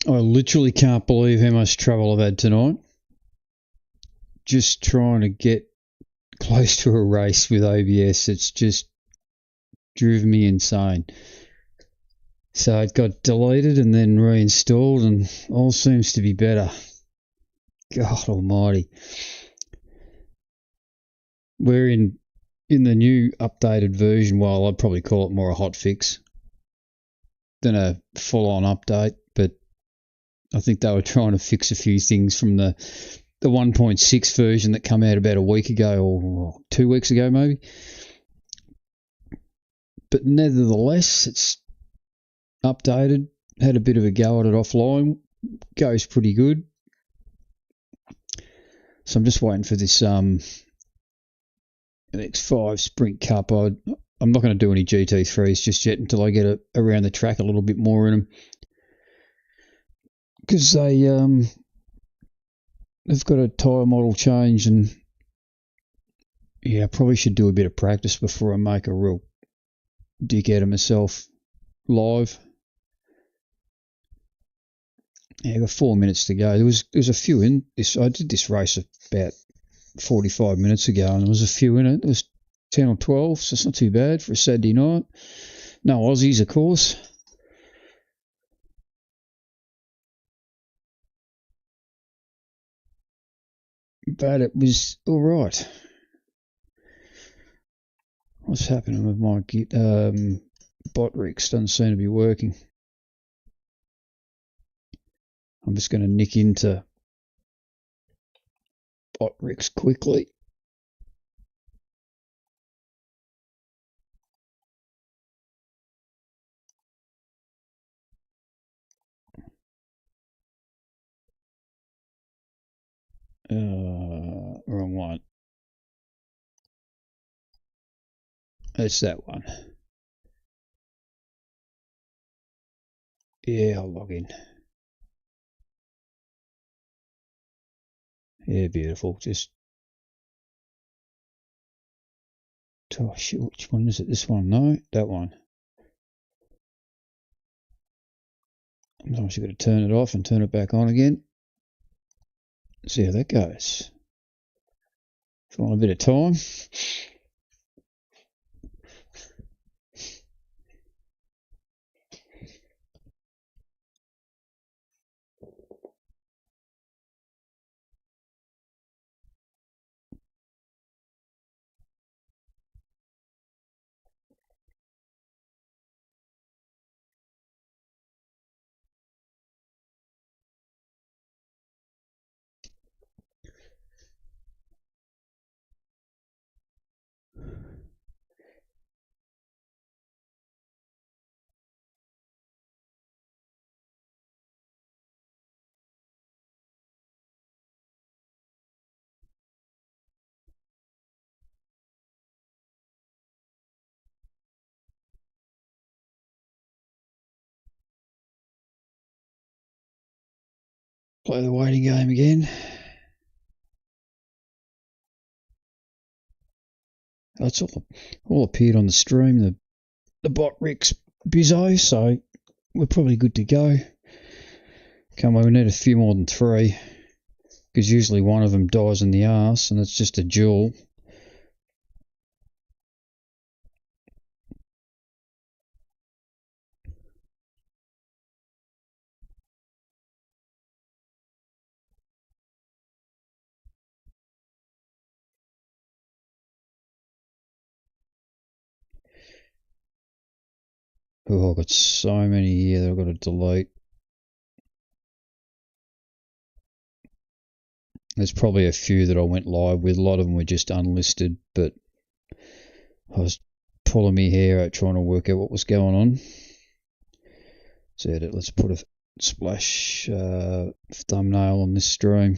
I literally can't believe how much trouble I've had tonight. Just trying to get close to a race with OBS. It's just driven me insane. So it got deleted and then reinstalled and all seems to be better. God almighty. We're in the new updated version. Well, I'd probably call it more a hot fix than a full-on update, but I think they were trying to fix a few things from the 1.6 version that came out about a week ago or 2 weeks ago maybe. But nevertheless, it's updated. Had a bit of a go at it offline. Goes pretty good. So I'm just waiting for this X5 Sprint Cup. I'm not going to do any GT3s just yet until I get around the track a little bit more in them. Because they've got a tyre model change, and yeah, I probably should do a bit of practice before I make a real dick out of myself live. Yeah, I've got 4 minutes to go. There was a few in this. I did this race about 45 minutes ago, and there was a few in it. There was 10 or 12, so it's not too bad for a Saturday night. No Aussies, of course. But it was all right. What's happening with my bot rigs? Doesn't seem to be working. I'm just going to nick into bot rigs quickly. Wrong one. It's that one. Yeah, I'll log in. Yeah, beautiful. Just oh shit, which one is it? This one? No, that one. Sometimes you've got to turn it off and turn it back on again. See how that goes. If you want a bit of time. Play the waiting game again. That's all appeared on the stream. The bot Rick's bizzo, so we're probably good to go. Come on, we need a few more than 3, because usually one of them dies in the arse, and it's just a duel. Oh, I've got so many here that I've got to delete. There's probably a few that I went live with. A lot of them were just unlisted, but I was pulling my hair out trying to work out what was going on. So let's put a splash thumbnail on this stream.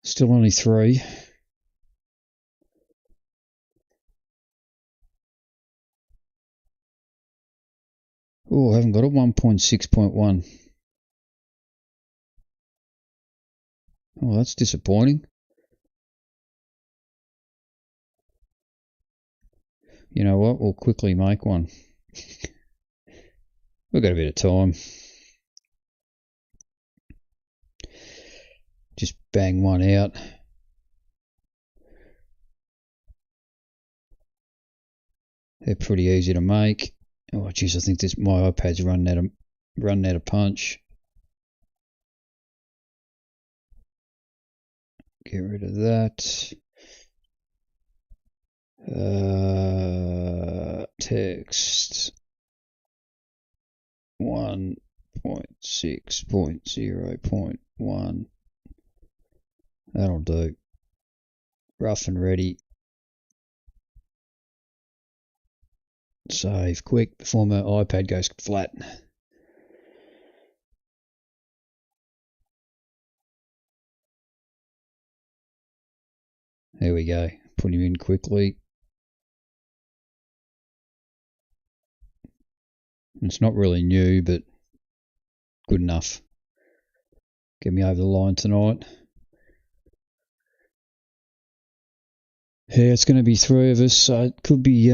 Still only 3. Oh, I haven't got a 1.6.1. Oh, that's disappointing. You know what? We'll quickly make one. We've got a bit of time. Just bang one out. They're pretty easy to make. Oh geez, I think my iPad's running out of punch. Get rid of that. Text 1.6.0.1. That'll do. Rough and ready. Save quick before my iPad goes flat. There we go. Put him in quickly. It's not really new, but good enough. Get me over the line tonight. Yeah, it's going to be 3 of us, so it could be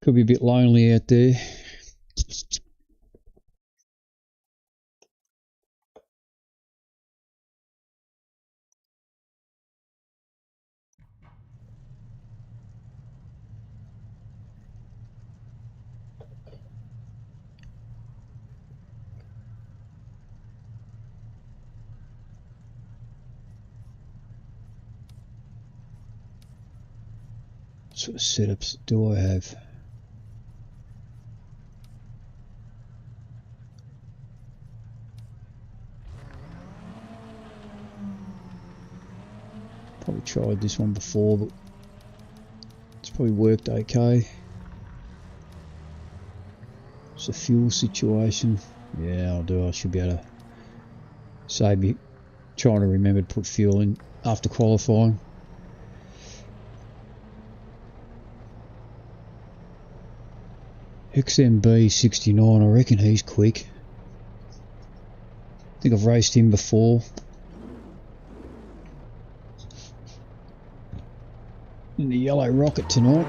could be a bit lonely out there. What sort of setups do I have? Probably tried this one before, but it's probably worked okay. It's a fuel situation. Yeah, I'll do. I should be able to save me trying to remember to put fuel in after qualifying. XMB69, I reckon he's quick. I think I've raced him before. In the yellow rocket tonight.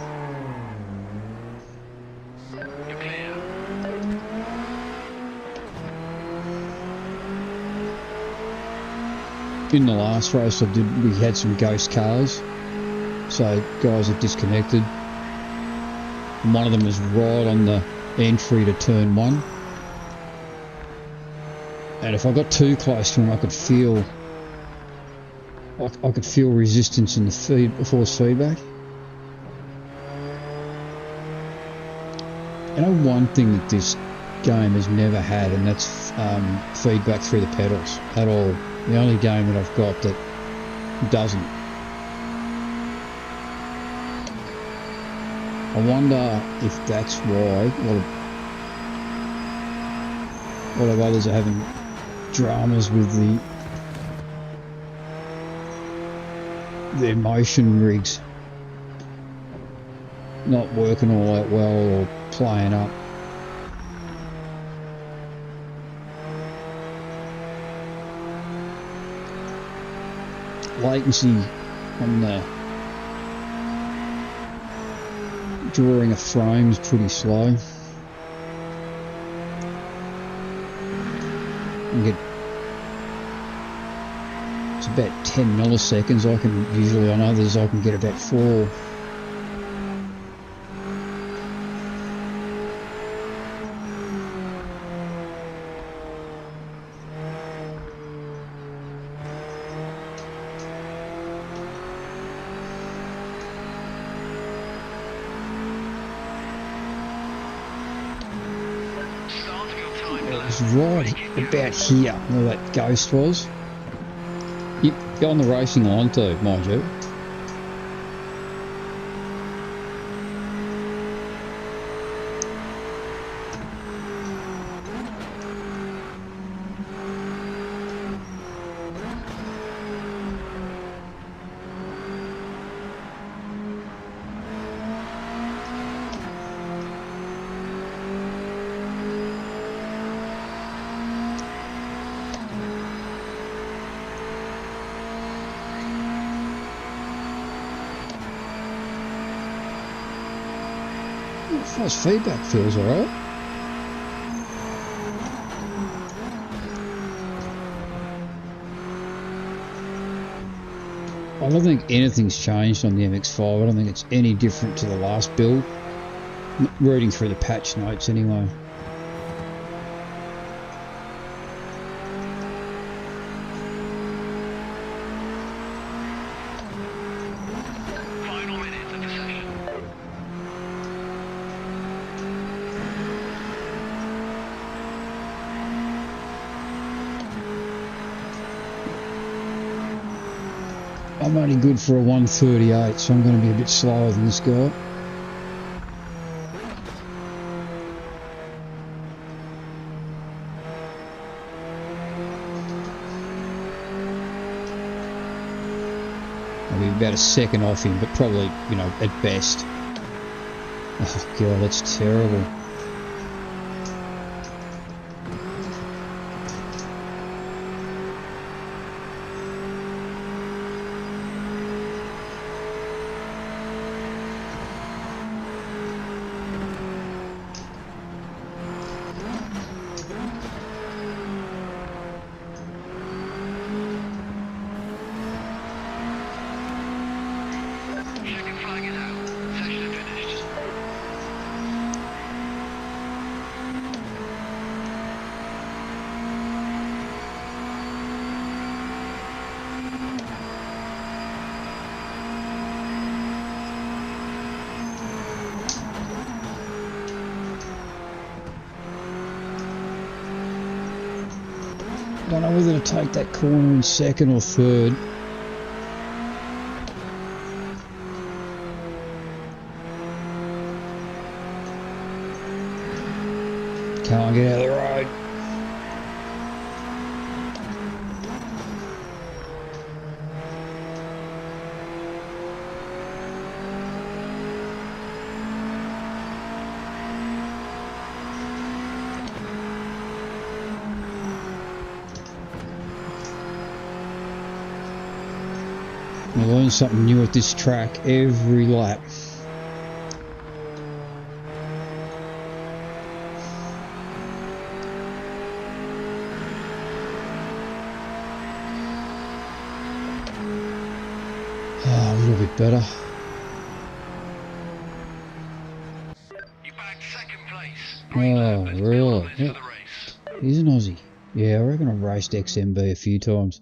In the last race I did, we had some ghost cars, so guys are disconnected. And one of them was right on the entry to turn 1. And if I got too close to him, I could feel resistance in the force feedback. You know, one thing that this game has never had, and that's feedback through the pedals at all. The only game that I've got that doesn't. I wonder if that's why a lot of others are having dramas with their motion rigs not working all that well or playing up. Latency on the drawing a frame is pretty slow. It's about 10 milliseconds. I can usually, on others I can get about 4. Right about here where that ghost was. You're on the racing line too, mind you. Force feedback feels alright. I don't think anything's changed on the MX-5. I don't think it's any different to the last build. Reading through the patch notes anyway. Final minutes of the session. I'm only good for a 138, so I'm going to be a bit slower than this guy. I'll be about a second off him, but probably, you know, at best. Oh god, that's terrible. Second flag is out. Session finished. Don't know whether to take that corner in second or third. Can't get out of the road. I learn something new at this track every lap. Oh, a little bit better. You bagged second place. Oh, really? For the race. He's an Aussie. Yeah, I reckon I've raced XMB a few times.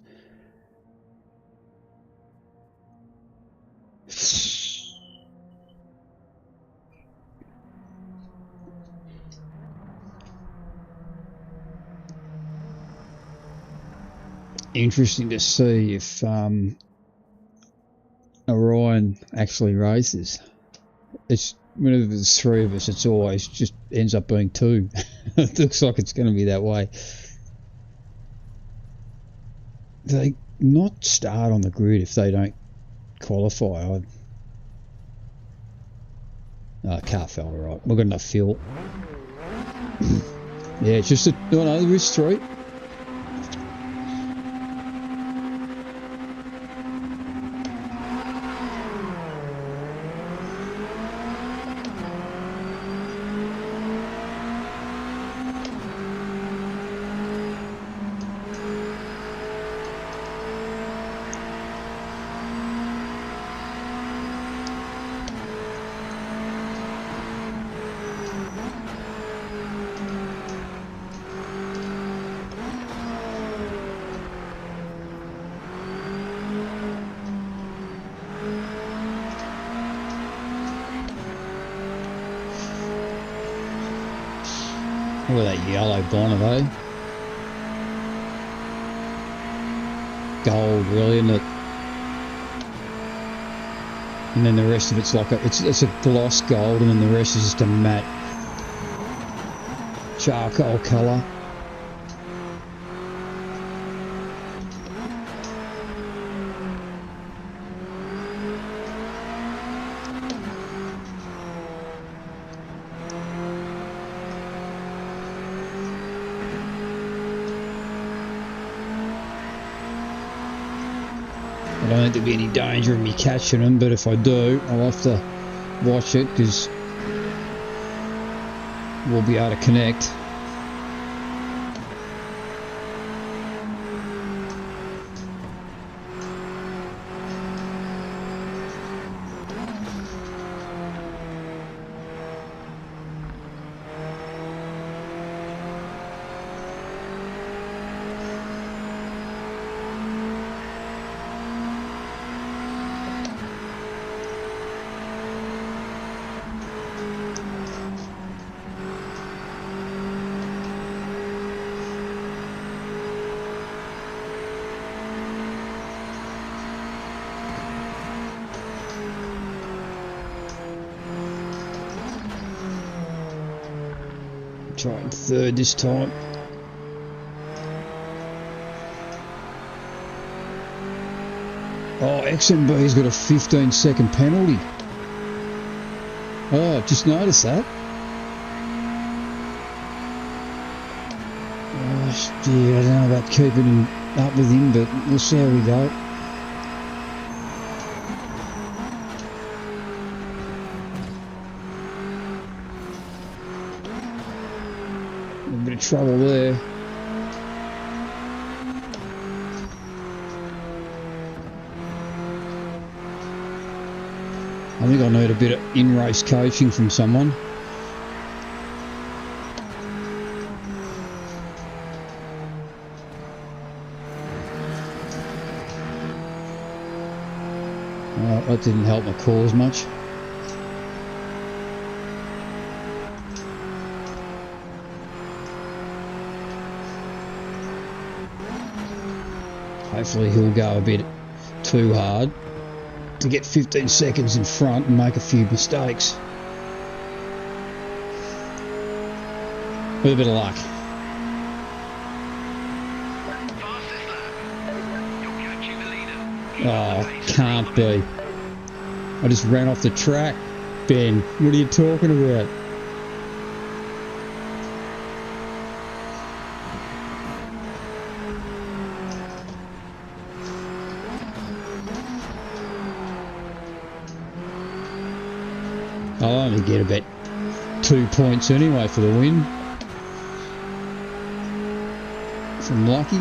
Interesting to see if Orion actually races. It's whenever there's three of us, it's always just ends up being two. It looks like it's going to be that way. They not start on the grid if they don't qualify. Car fell alright. We've got enough fuel. Yeah, it's just a no, there is three. Look at that yellow bonnet, eh? Gold, really, isn't it? And then the rest of it's like it's a gloss gold, and then the rest is just a matte charcoal colour. I don't think there'll be any danger of me catching them, but if I do, I'll have to watch it because we'll be able to connect. Try it third this time. Oh, XMB's got a 15-second penalty. Oh, I've just noticed that. Oh, dear, I don't know about keeping up with him, but we'll see how we go. A bit of trouble there. I think I need a bit of in-race coaching from someone. That didn't help my cause much. Hopefully he'll go a bit too hard to get 15 seconds in front and make a few mistakes. With a bit of luck. Fastest lap. You're catching the leader. Oh, can't be. I just ran off the track, Ben. What are you talking about? I'll only get about 2 points anyway for the win. If I'm lucky.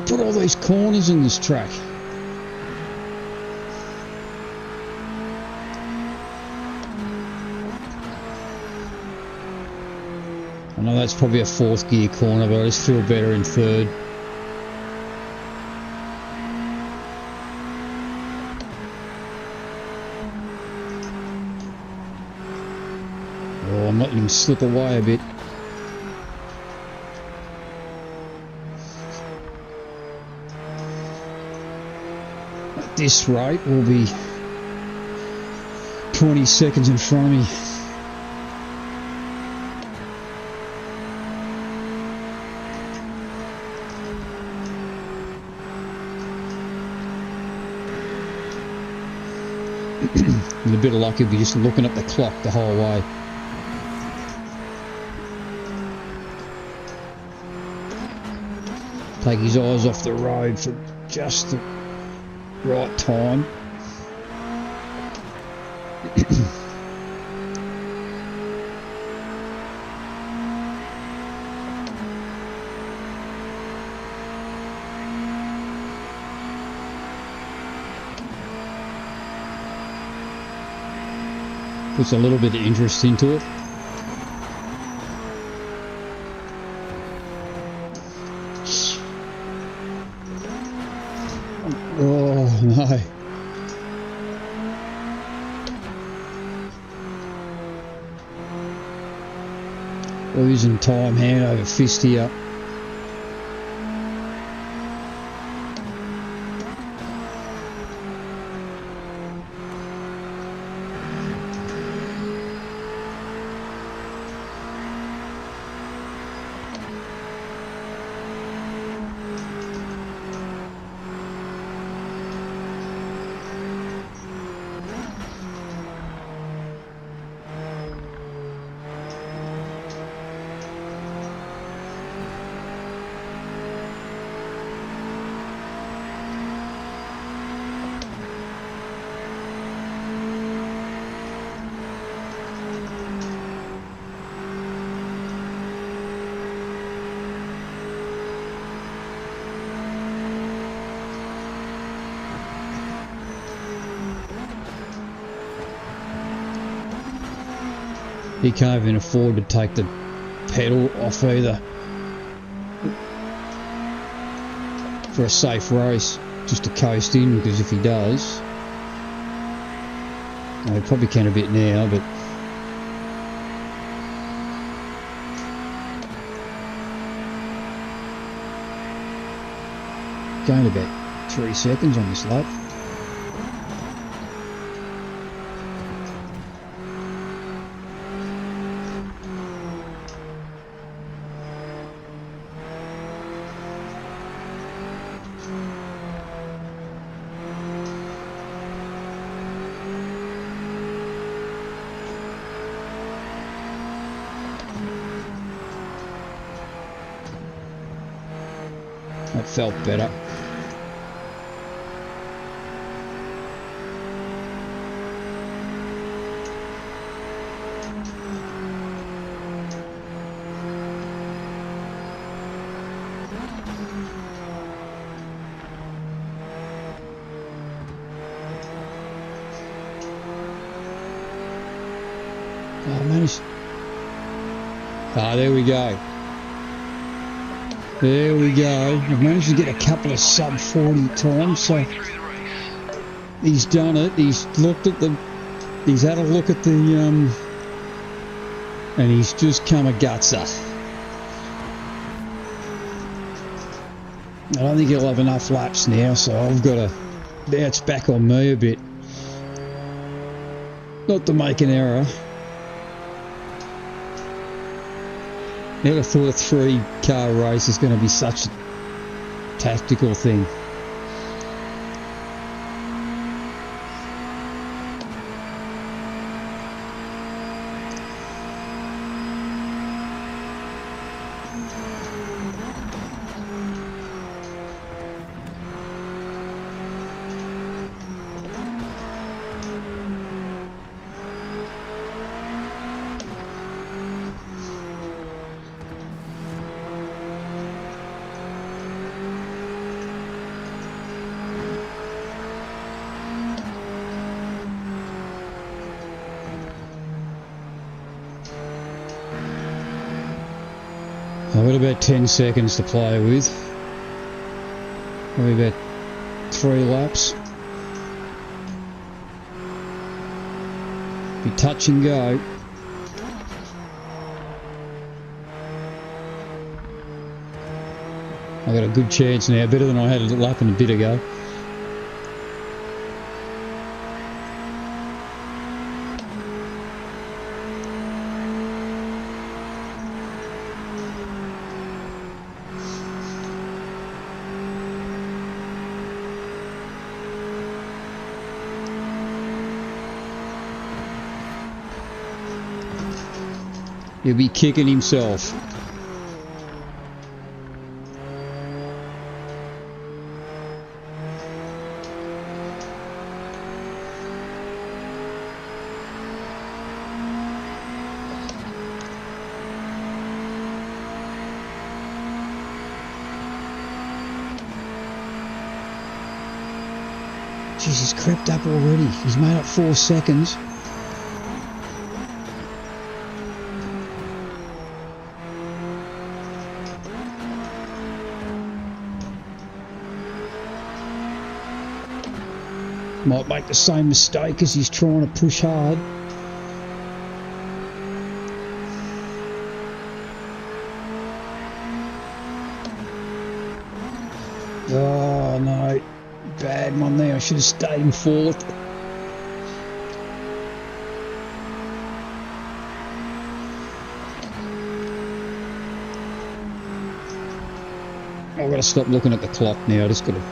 Put all these corners in this track. I know that's probably a fourth gear corner, but I just feel better in third. Oh, I'm letting him slip away a bit. At this rate, we'll be 20 seconds in front of me. With a bit of luck, he'll be just looking at the clock the whole way. Take his eyes off the road for just the right time. Puts a little bit of interest into it. Oh no. Losing time, hand over fist here. he can't even afford to take the pedal off either for a safe race, just to coast in, because if he does, he probably can a bit now, but gained about 3 seconds on this lap. That felt better. Oh, I managed. Ah, there we go. There we go. I've managed to get a couple of sub 40 times, so he's done it. He's looked at the, he's had a look at the, and he's just come a gutser. I don't think he'll have enough laps now, so I've got to, now it's back on me a bit. Not to make an error. Never thought a 3-car race is going to be such a tactical thing. I've got about 10 seconds to play with. Maybe about 3 laps. Be touch and go. I've got a good chance now, better than I had a lap and a bit ago. He'll be kicking himself. Jeez, he's crept up already. He's made up 4 seconds. Might make the same mistake as he's trying to push hard. Oh no, bad one there. I should have stayed in 4th. I've got to stop looking at the clock now. I just got to.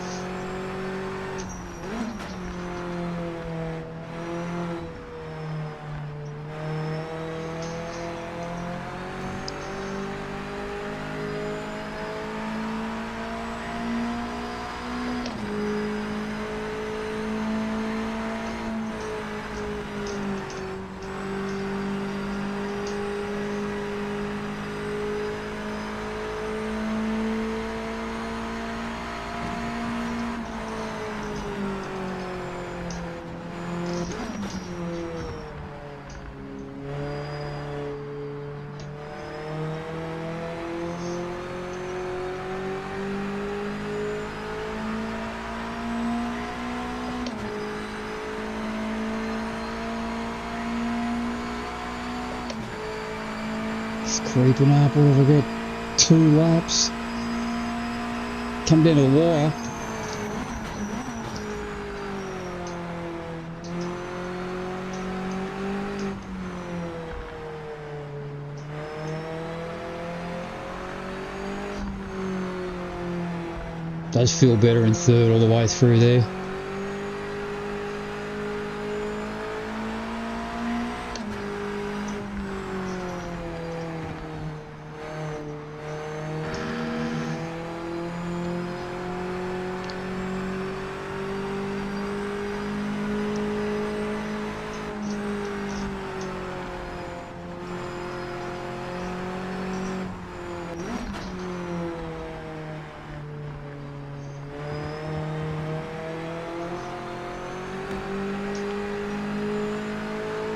Creeping up, what have I got? 2 laps. Come down to the wire. Does feel better in third all the way through there.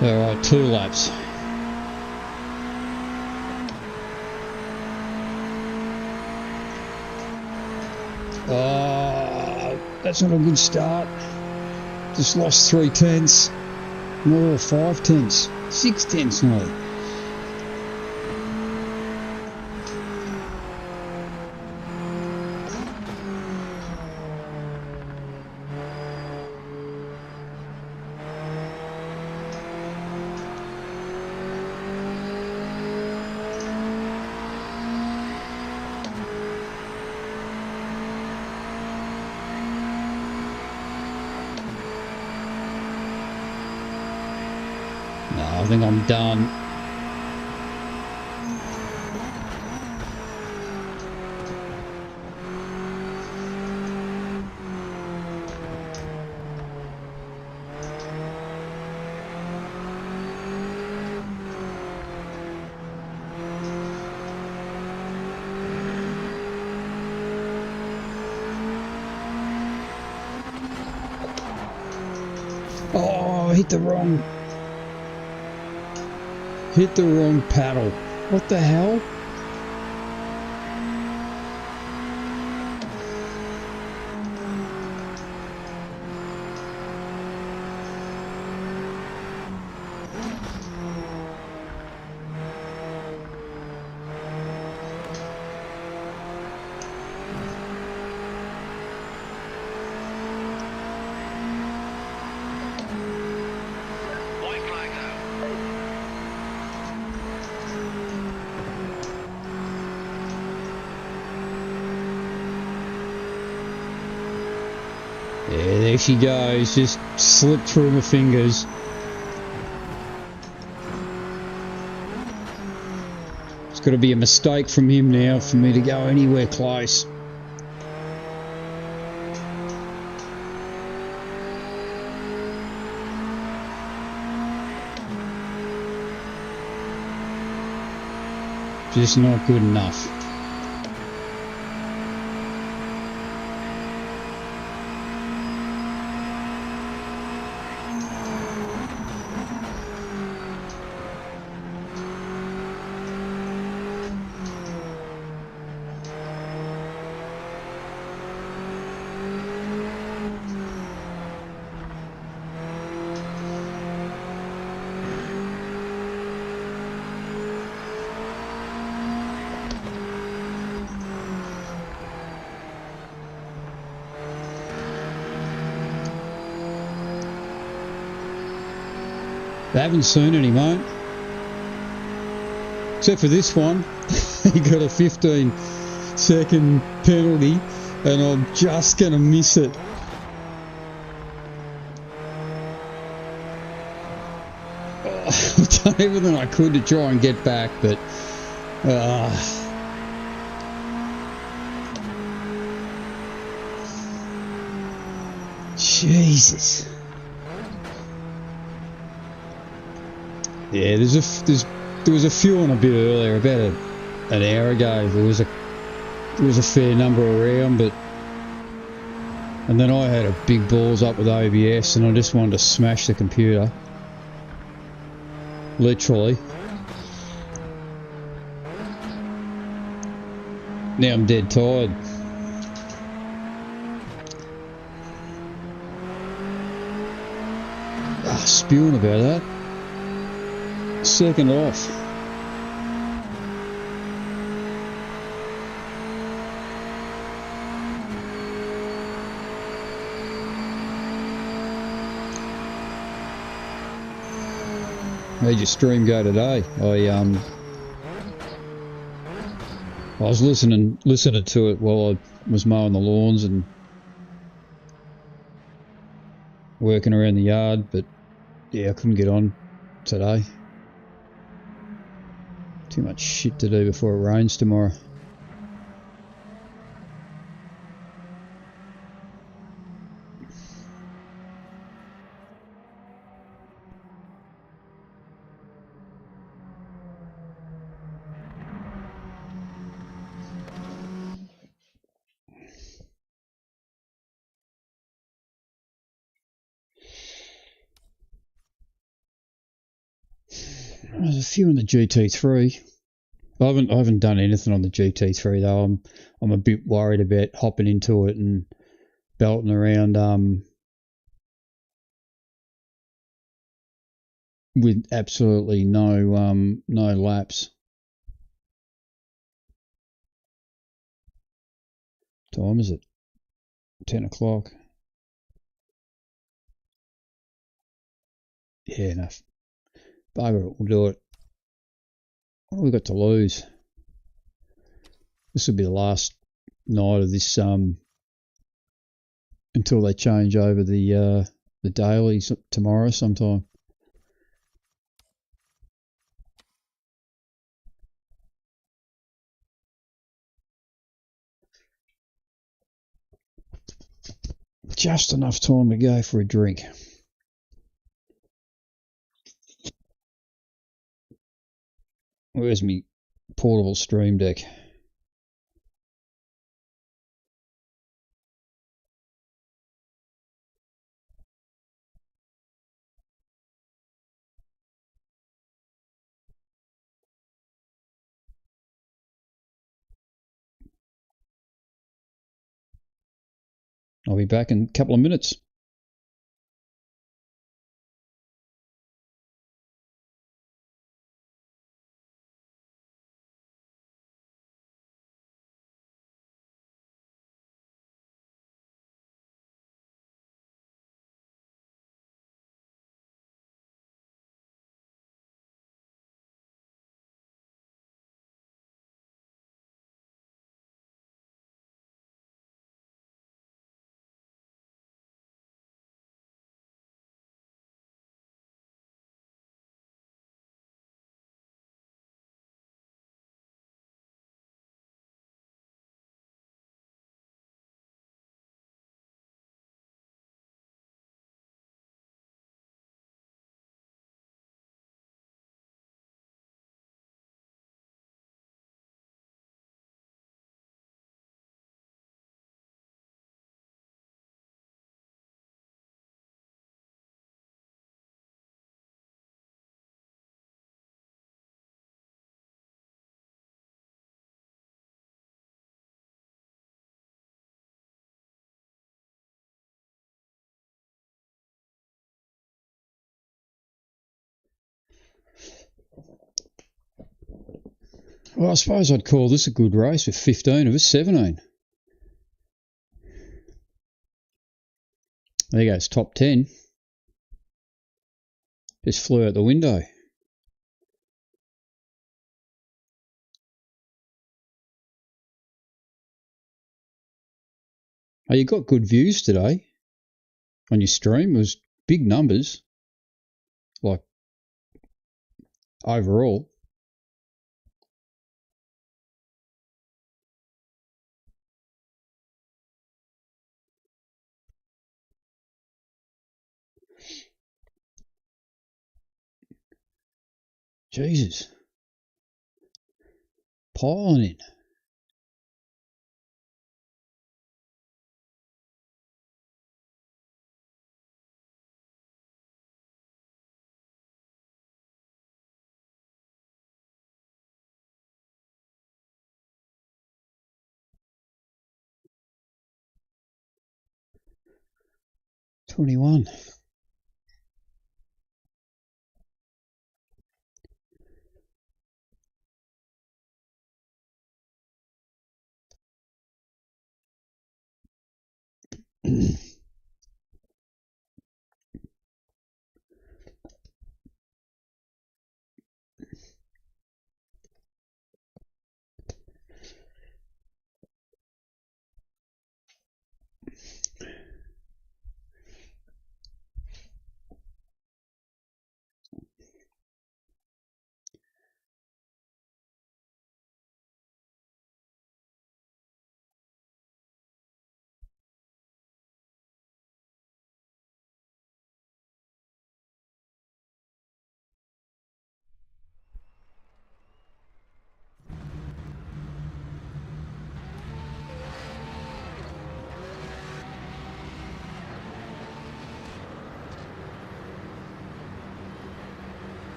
Alright, 2 laps. Oh, that's not a good start. Just lost 3 tenths. No, 5 tenths. 6 tenths nearly. I think I'm done. Oh, I hit the wrong paddle. What the hell? White flag out. Yeah, there she goes. Just slipped through my fingers. It's got to be a mistake from him now for me to go anywhere close. Just not good enough. They haven't seen any, mate. Except for this one. He got a 15-second penalty and I'm just going to miss it. Oh, I've done everything I could to try and get back, but... Jesus. Yeah, there was a few on a bit earlier, about an hour ago. There was a fair number around, but and then I had a big balls up with OBS, and I just wanted to smash the computer, literally. Now I'm dead tired. Spewing about that. Second off. How'd your stream go today? I was listening to it while I was mowing the lawns and working around the yard, but yeah, I couldn't get on today. Too much shit to do before it rains tomorrow. There's a few on the GT3. I haven't done anything on the GT3 though. I'm a bit worried about hopping into it and belting around with absolutely no laps. Time is it? 10 o'clock. Yeah, enough. Bugger it, we'll do it. What have we got to lose? This will be the last night of this until they change over the dailies tomorrow sometime. Just enough time to go for a drink. Where's me portable stream deck? I'll be back in a couple of minutes. Well, I suppose I'd call this a good race with 15 of us, 17. There goes top 10. Just flew out the window. Oh, you got good views today on your stream. It was big numbers, like overall. Jesus. Piling in. $21.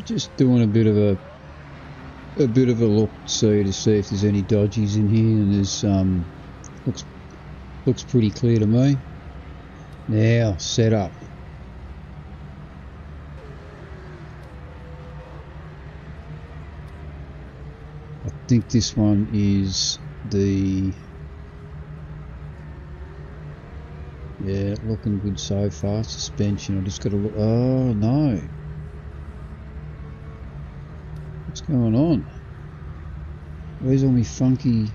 Just doing a bit of a look to see if there's any dodgies in here, and there's looks pretty clear to me. Now set up. I think this one is the, yeah, looking good so far. Suspension, I just got to look. Oh no, what's going on? Where's all my funky?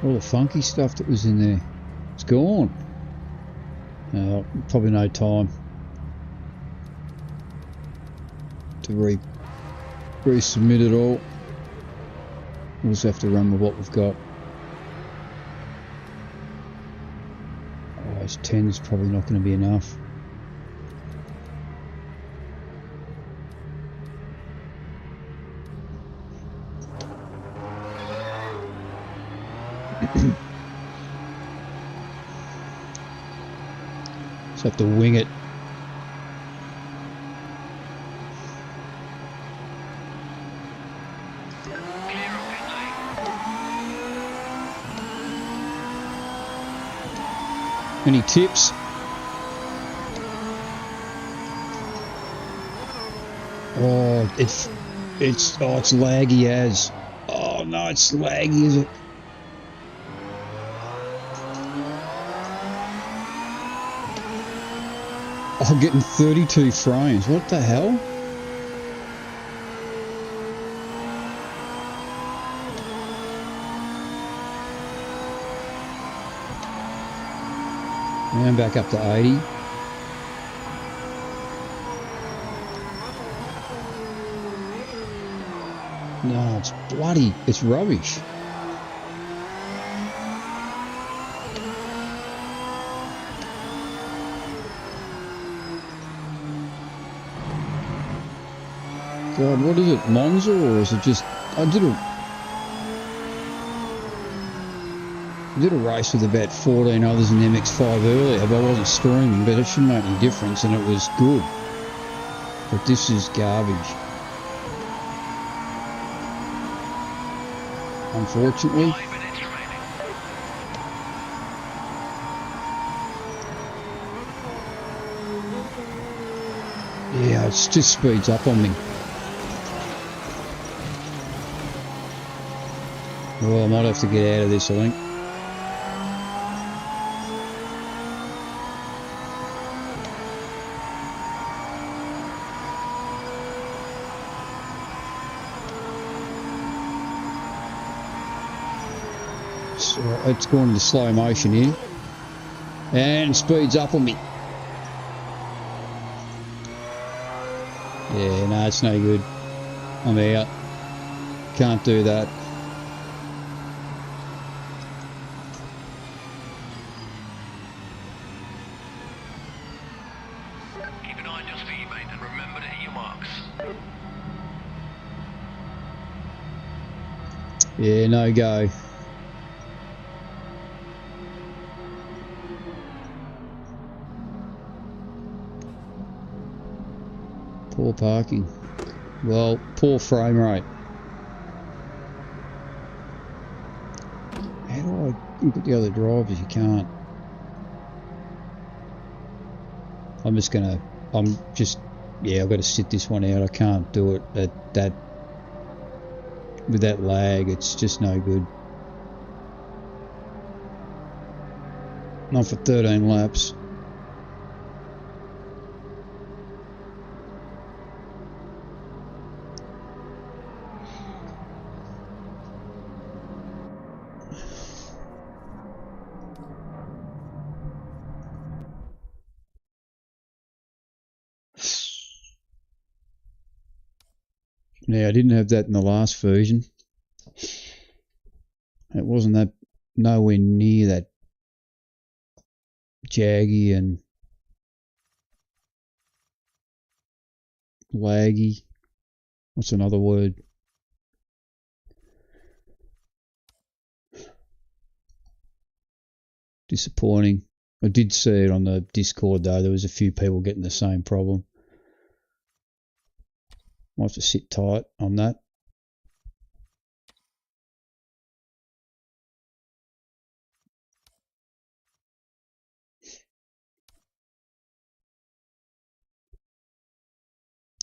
All the funky stuff that was in there, it's gone. Probably no time to resubmit it all. We'll just have to run with what we've got. Oh, those 10's probably not going to be enough. Just have to wing it. Any tips? Oh, it's laggy as. Oh no, it's laggy, is it? I'm getting 32 frames. What the hell? Now I'm back up to 80. No, it's bloody, it's rubbish. God, what is it, Monza, or is it just... I did a race with about 14 others in MX5 earlier, but I wasn't streaming, but it shouldn't make any difference, and it was good. But this is garbage. Unfortunately. Yeah, it just speeds up on me. Well, I might have to get out of this, I think. So it's going into slow motion here. And speeds up on me. Yeah, no, it's no good. I'm out. Can't do that. Keep an eye on your speed, mate, and remember to hit your marks. Yeah, no go. Poor parking. Well, poor frame rate. How do I look at the other drivers? You can't. Yeah, I've got to sit this one out. I can't do it with that lag. It's just no good. Not for 13 laps. Now, I didn't have that in the last version. It wasn't that, nowhere near that jaggy and laggy. What's another word? Disappointing. I did see it on the Discord though. There was a few people getting the same problem. I'll have to sit tight on that.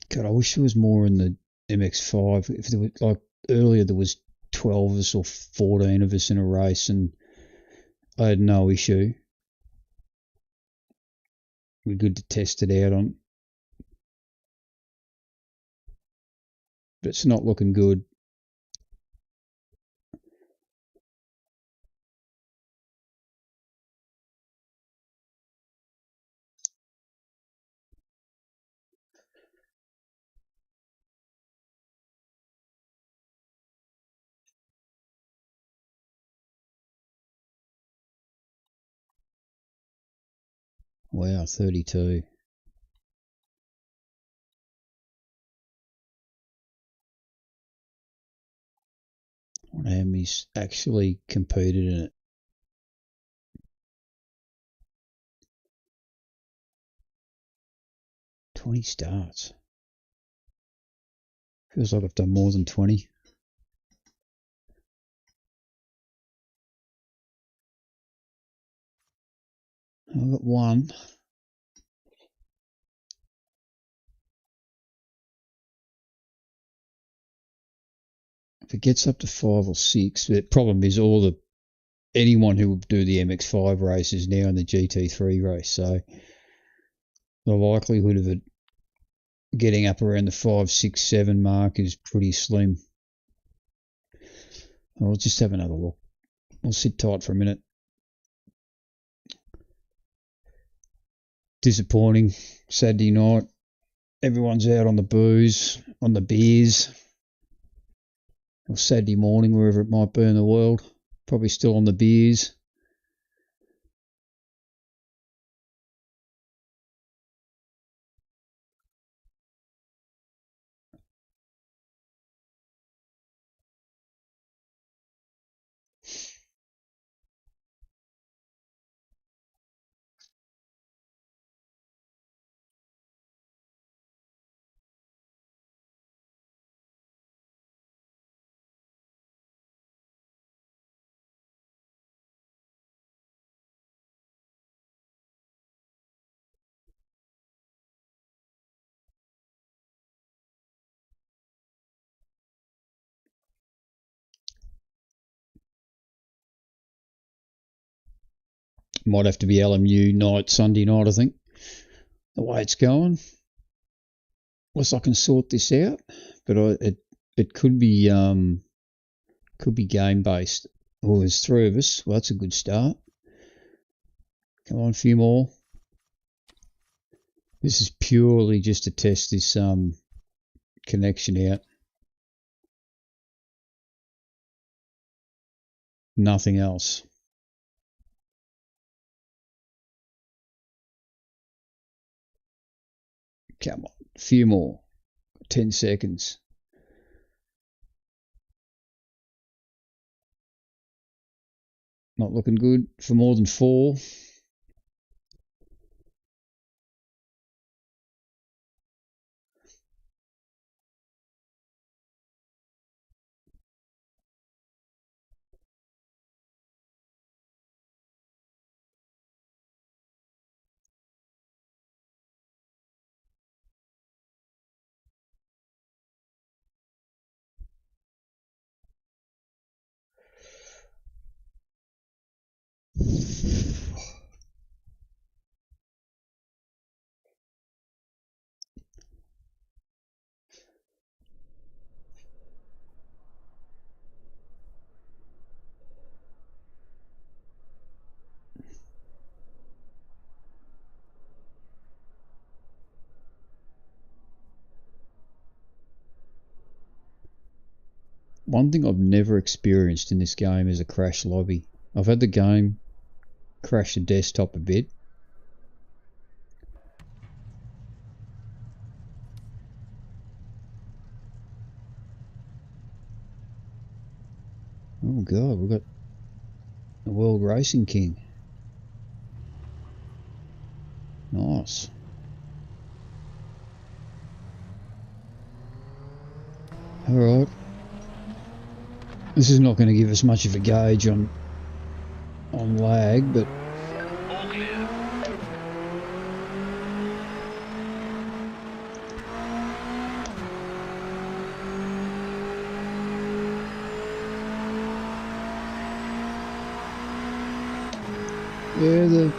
God, I wish there was more in the MX5. If there was, like earlier, there was 12 of us or 14 of us in a race, and I had no issue. We're good to test it out on, but it's not looking good. Wow, 32. Damn, he's actually competed in it. "20 starts. Feels like I've done more than 20. I've got one. If it gets up to 5 or 6, the problem is anyone who will do the MX5 race is now in the GT3 race, so the likelihood of it getting up around the 5, 6, 7 mark is pretty slim. I'll just have another look. I'll sit tight for a minute. Disappointing. Saturday night, everyone's out on the booze, on the beers. Or Saturday morning, wherever it might be in the world. Probably still on the beers. Might have to be LMU night, Sunday night, I think. The way it's going. Unless I can sort this out. But it could be game based. Oh, there's 3 of us. Well, that's a good start. Come on, a few more. This is purely just to test this connection out. Nothing else. Come on, a few more. 10 seconds. Not looking good for more than 4. One thing I've never experienced in this game is a crash lobby. I've had the game crash the desktop a bit. Oh god, we've got the World Racing King. Nice. Alright. This is not going to give us much of a gauge on lag, but All clear. yeah,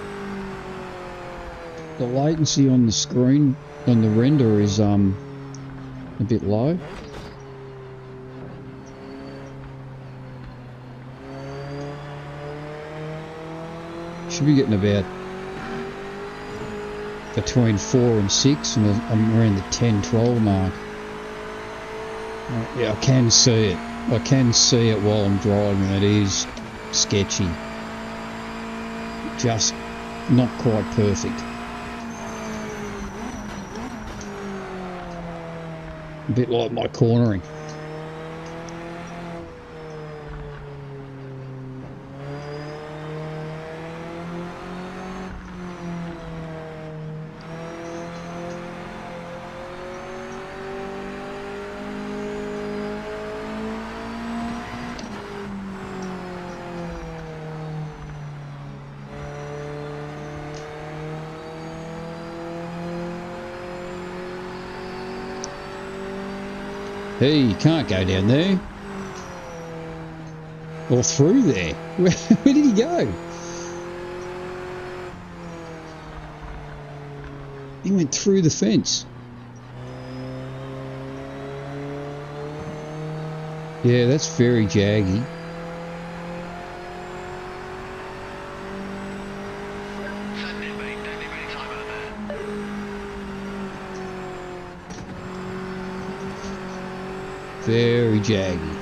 the latency on the screen on the render is a bit low. Should be getting about between 4 and 6, and I'm around the 10-12 mark. Yeah, I can see it. I can see it while I'm driving. It is sketchy. Just not quite perfect. A bit like my cornering. Hey, you can't go down there. Or through there. Where did he go? He went through the fence. Yeah, that's very jaggy. Send in, mate. Don't leave any time out there. Very jaggy.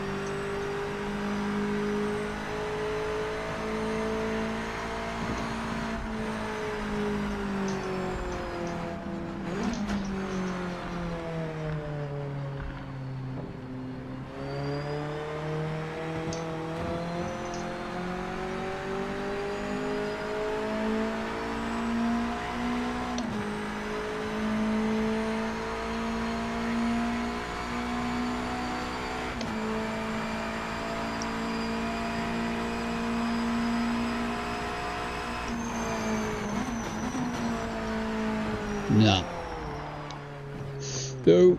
No. No.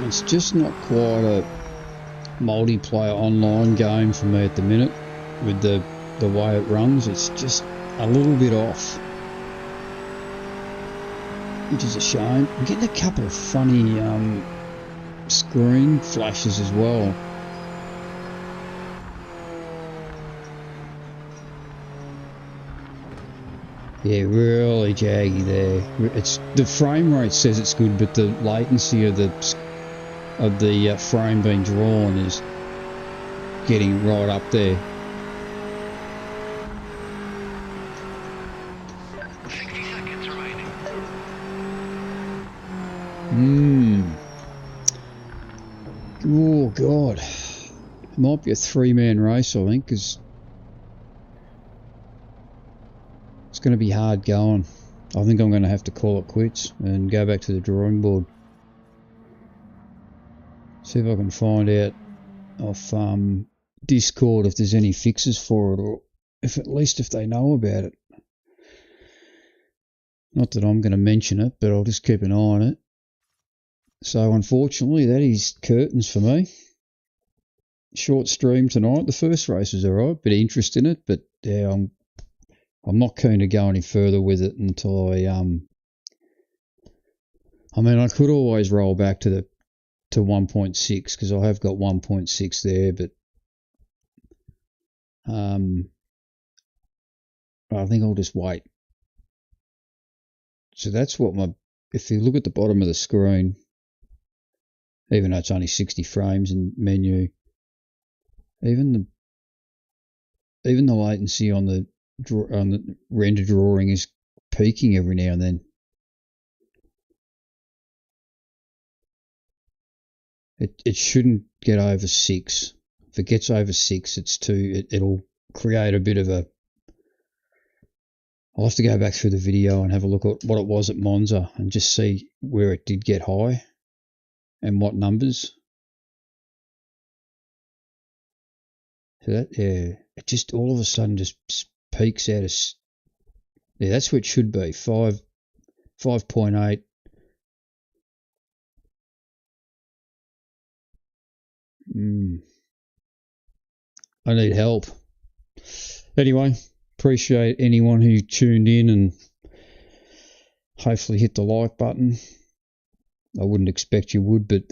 It's just not quite a multiplayer online game for me at the minute with the way it runs. It's just a little bit off, which is a shame. I'm getting a couple of funny screen flashes as well. Yeah, really jaggy there. It's the frame rate says it's good, but the latency of the frame being drawn is getting right up there. 60 seconds remaining. Oh god, it might be a 3-man race, I think, because it's going to be hard going. I think I'm going to have to call it quits and go back to the drawing board. See if I can find out off Discord if there's any fixes for it, or if at least if they know about it. Not that I'm going to mention it, but I'll just keep an eye on it. So unfortunately, that is curtains for me. Short stream tonight. The first race was alright, bit of interest in it, but yeah, I'm not keen to go any further with it until I mean, I could always roll back to 1.6 because I have got 1.6 there, but I think I'll just wait. So that's what if you look at the bottom of the screen, even though it's only 60 frames in menu, even the latency on the the render drawing is peaking every now and then. It shouldn't get over 6. If it gets over 6, it's too. It'll create a bit of a. I'll have to go back through the video and have a look at what it was at Monza and just see where it did get high and what numbers. So that, yeah, it just all of a sudden just peaks out of. Yeah, that's what it should be. 5.8. I need help. Anyway, appreciate anyone who tuned in and hopefully hit the like button. I wouldn't expect you would, but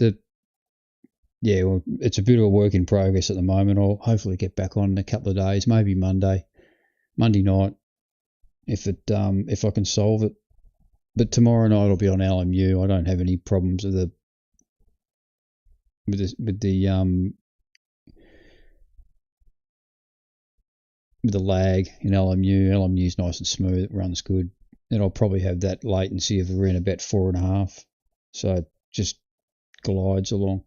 yeah, well, it's a bit of a work in progress at the moment. I'll hopefully get back on in a couple of days, maybe Monday night, if I can solve it. But tomorrow night I'll be on LMU. I don't have any problems with the lag in LMU. LMU's nice and smooth. It runs good. And I'll probably have that latency of around about 4.5. So it just glides along.